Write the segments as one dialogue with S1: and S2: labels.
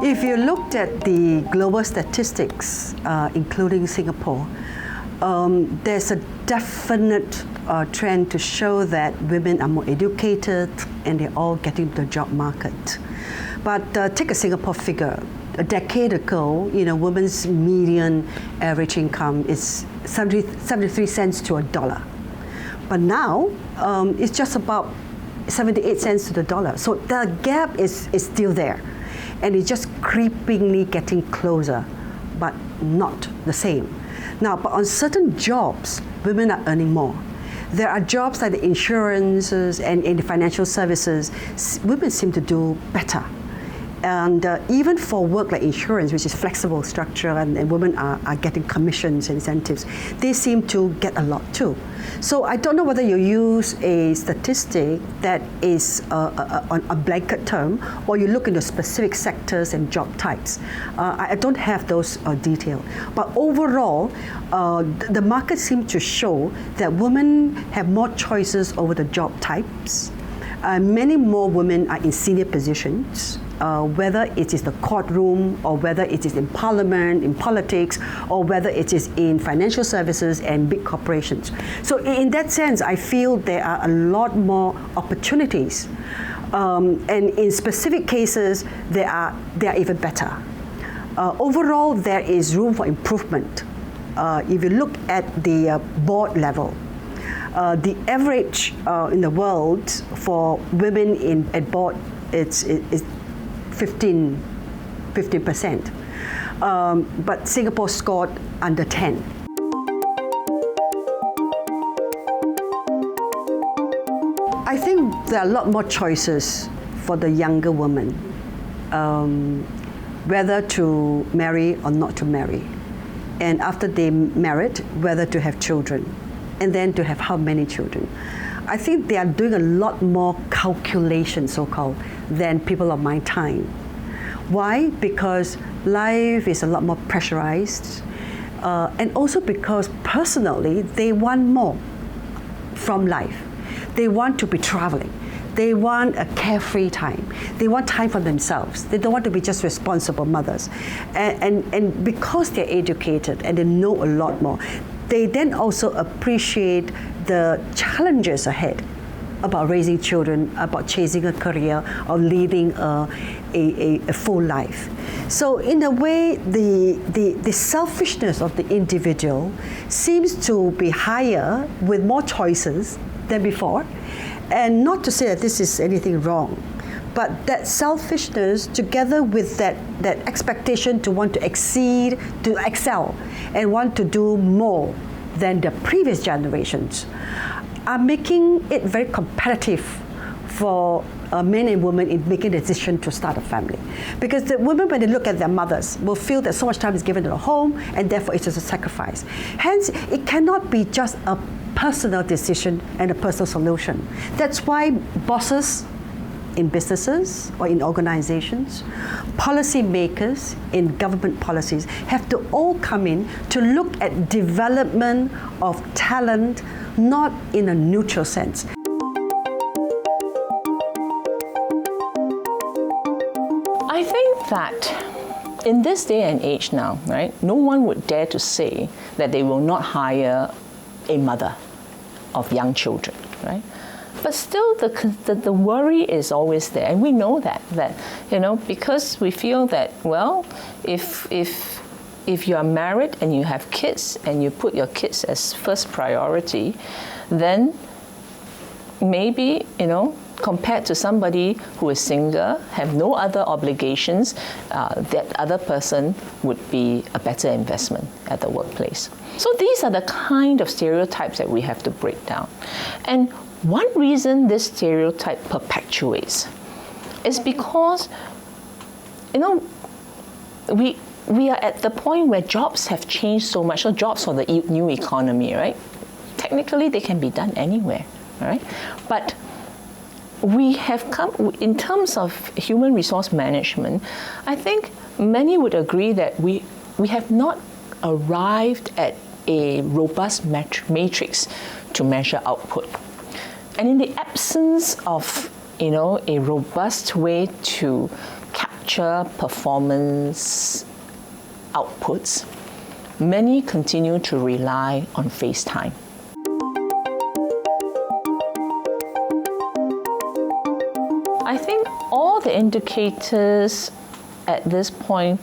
S1: If you looked at the global statistics, including Singapore, there's a definite trend to show that women are more educated and they're all getting to the job market. But take a Singapore figure. A decade ago, women's median average income is 73 cents to $1. But now, it's just about 78 cents to the dollar. So the gap is still there. And it's just creepingly getting closer, but not the same. Now, but on certain jobs, women are earning more. There are jobs like the insurances and in the financial services, women seem to do better. And even for work like insurance, which is flexible structure, and women are getting commissions and incentives, they seem to get a lot too. So I don't know whether you use a statistic that is on a blanket term, or you look into specific sectors and job types. I don't have those details. But overall, the market seems to show that women have more choices over the job types. Many more women are in senior positions. Whether it is the courtroom or whether it is in parliament, in politics, or whether it is in financial services and big corporations. So in that sense, I feel there are a lot more opportunities. And in specific cases, they are even better. Overall, there is room for improvement. If you look at the board level, the average in the world for women at board is 15%. But Singapore scored under 10. I think there are a lot more choices for the younger woman, whether to marry or not to marry. And after they married, whether to have children, and then to have how many children. I think they are doing a lot more calculation, so-called, than people of my time. Why? Because life is a lot more pressurized, and also because personally, they want more from life. They want to be traveling. They want a carefree time. They want time for themselves. They don't want to be just responsible mothers. And because they're educated and they know a lot more, they then also appreciate the challenges ahead about raising children, about chasing a career, or leading a full life. So in a way, the selfishness of the individual seems to be higher with more choices than before. And not to say that this is anything wrong, but that selfishness together with that expectation to want to exceed, to excel, and want to do more than the previous generations are making it very competitive for men and women in making the decision to start a family. Because the women, when they look at their mothers, will feel that so much time is given to the home, and therefore it's just a sacrifice. Hence, it cannot be just a personal decision and a personal solution. That's why bosses in businesses or in organizations, policy makers in government policies have to all come in to look at development of talent, not in a neutral sense.
S2: I think that in this day and age now, right, no one would dare to say that they will not hire a mother of young children, right? But still, the worry is always there, and we know that because we feel that, well, if you are married and you have kids and you put your kids as first priority, then maybe compared to somebody who is single, have no other obligations, that other person would be a better investment at the workplace. So these are the kind of stereotypes that we have to break down. And one reason this stereotype perpetuates is because, we are at the point where jobs have changed so much. So jobs for the new economy, right? Technically, they can be done anywhere, right? But we have come, in terms of human resource management, I think many would agree that we have not arrived at a robust matrix to measure output. And in the absence of, a robust way to capture performance outputs, many continue to rely on FaceTime. I think all the indicators at this point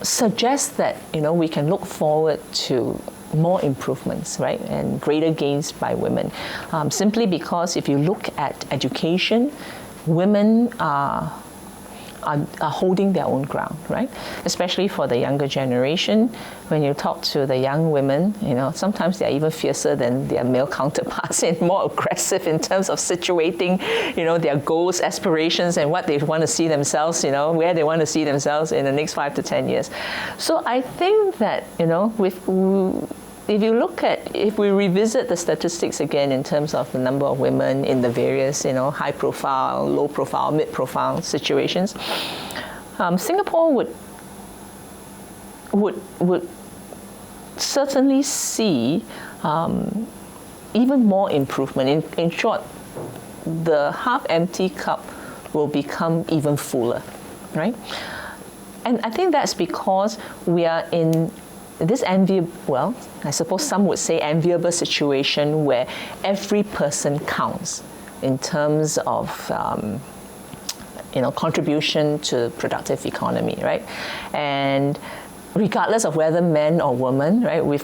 S2: suggest that we can look forward to more improvements, right, and greater gains by women. Simply because if you look at education, women are holding their own ground, right? Especially for the younger generation. When you talk to the young women, sometimes they're even fiercer than their male counterparts and more aggressive in terms of situating, their goals, aspirations, and what they want to see themselves, where they want to see themselves in the next 5 to 10 years. So I think that, if we revisit the statistics again in terms of the number of women in the various, high profile, low profile, mid profile situations, Singapore would certainly see even more improvement. In short, the half empty cup will become even fuller, right? And I think that's because we are in this enviable, I suppose some would say enviable situation where every person counts in terms of contribution to productive economy, right? And regardless of whether man or woman, right, we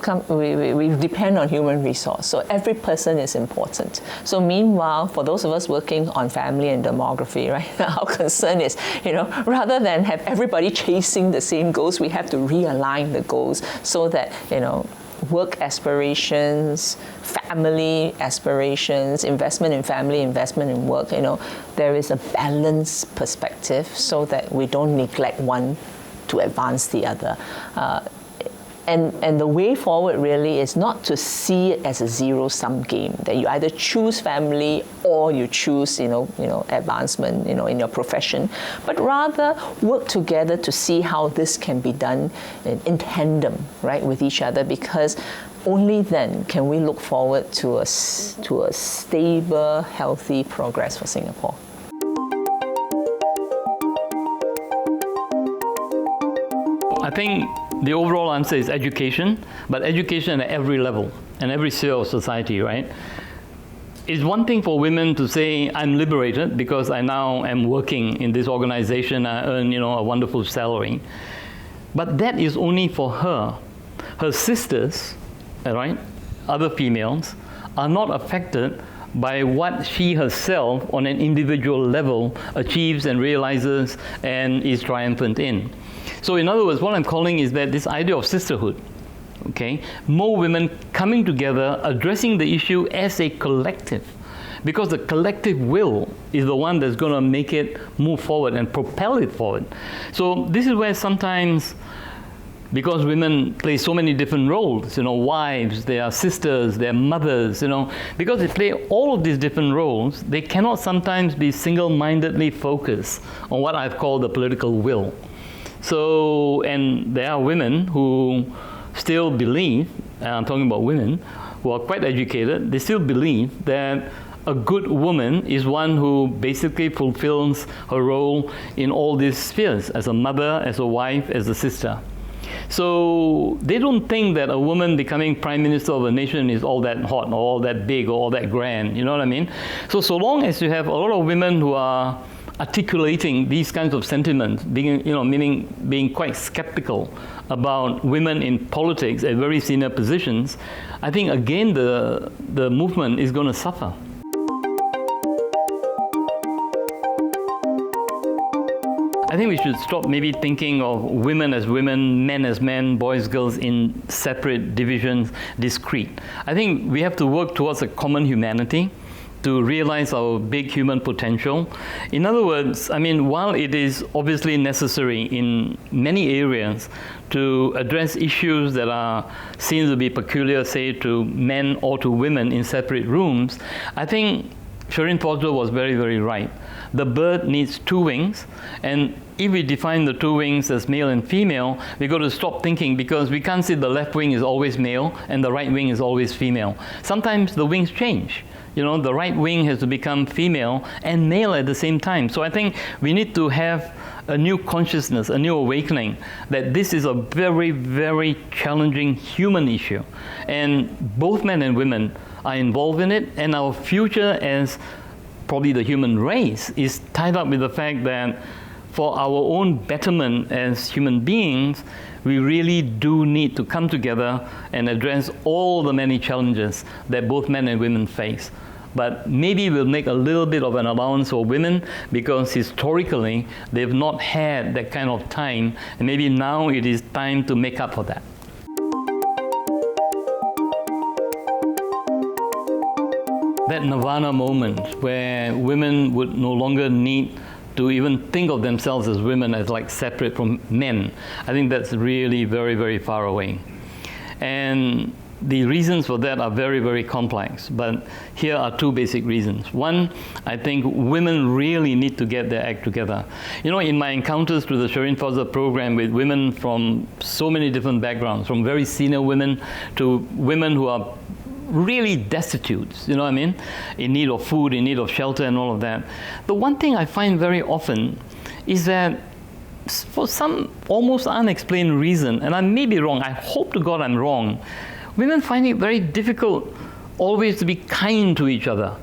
S2: depend on human resource. So every person is important. So meanwhile, for those of us working on family and demography, right, our concern is, rather than have everybody chasing the same goals, we have to realign the goals so that, work aspirations, family aspirations, investment in family, investment in work, there is a balanced perspective so that we don't neglect one to advance the other. And the way forward really is not to see it as a zero-sum game, that you either choose family or you choose, advancement, in your profession, but rather work together to see how this can be done in tandem, right, with each other, because only then can we look forward to a stable, healthy progress for Singapore.
S3: I think the overall answer is education, but education at every level and every sphere of society, right? It's one thing for women to say, I'm liberated because I now am working in this organization, I earn, a wonderful salary. But that is only for her. Her sisters, right, other females, are not affected by what she herself on an individual level achieves and realizes and is triumphant in. So in other words, what I'm calling is that this idea of sisterhood, okay? More women coming together, addressing the issue as a collective, because the collective will is the one that's going to make it move forward and propel it forward. So this is where sometimes, because women play so many different roles, wives, they are sisters, they are mothers, because they play all of these different roles, they cannot sometimes be single-mindedly focused on what I've called the political will. So, and there are women who still believe, and I'm talking about women who are quite educated, they still believe that a good woman is one who basically fulfills her role in all these spheres, as a mother, as a wife, as a sister. So they don't think that a woman becoming prime minister of a nation is all that hot or all that big or all that grand, you know what I mean? So long as you have a lot of women who are articulating these kinds of sentiments, meaning being quite skeptical about women in politics at very senior positions, I think again the movement is going to suffer. I think we should stop maybe thinking of women as women, men as men, boys, girls in separate divisions, discrete. I think we have to work towards a common humanity to realize our big human potential. In other words, while it is obviously necessary in many areas to address issues that are seen to be peculiar, say, to men or to women in separate rooms, I think Shireen Foster was very, very right. the bird needs two wings, and if we define the two wings as male and female, we got to stop thinking, because we can't say the left wing is always male and the right wing is always female. Sometimes the wings change. You know, the right wing has to become female and male at the same time. So I think we need to have a new consciousness, a new awakening, that this is a very, very challenging human issue. And both men and women are involved in it, and our future as probably the human race is tied up with the fact that for our own betterment as human beings, we really do need to come together and address all the many challenges that both men and women face. But maybe we'll make a little bit of an allowance for women, because historically they've not had that kind of time, and maybe now it is time to make up for that. That nirvana moment where women would no longer need to even think of themselves as women as like separate from men, I think that's really very, very far away. And the reasons for that are very, very complex, but here are two basic reasons. One, I think women really need to get their act together. You know, in my encounters through the Shireen Fawzia program with women from so many different backgrounds, from very senior women to women who are really destitute, you know what I mean, in need of food, in need of shelter and all of that. The one thing I find very often is that for some almost unexplained reason, and I may be wrong, I hope to God I'm wrong, women find it very difficult always to be kind to each other.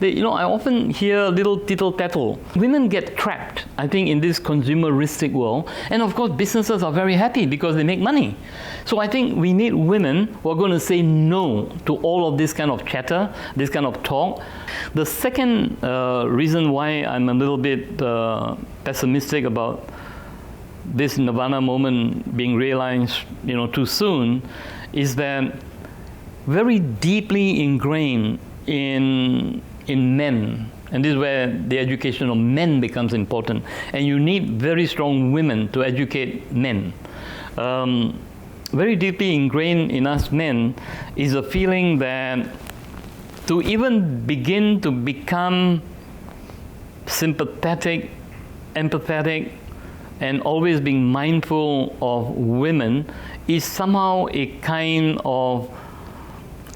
S3: You know, I often hear a little tittle-tattle. Women get trapped, I think, in this consumeristic world. And of course, businesses are very happy because they make money. So I think we need women who are going to say no to all of this kind of chatter, this kind of talk. The second reason why I'm a little bit pessimistic about this nirvana moment being realized, you know, too soon, is that very deeply ingrained in men, and this is where the education of men becomes important, and you need very strong women to educate men. Very deeply ingrained in us men is a feeling that to even begin to become sympathetic, empathetic, and always being mindful of women is somehow a kind of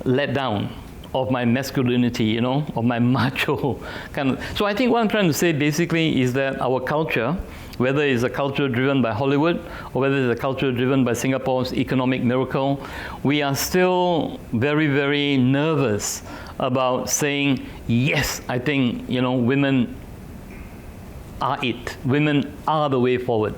S3: letdown of my masculinity, you know, of my macho kind of. So I think what I'm trying to say basically is that our culture, whether it's a culture driven by Hollywood or whether it's a culture driven by Singapore's economic miracle, we are still very, very nervous about saying, yes, I think, you know, women are it. Women are the way forward.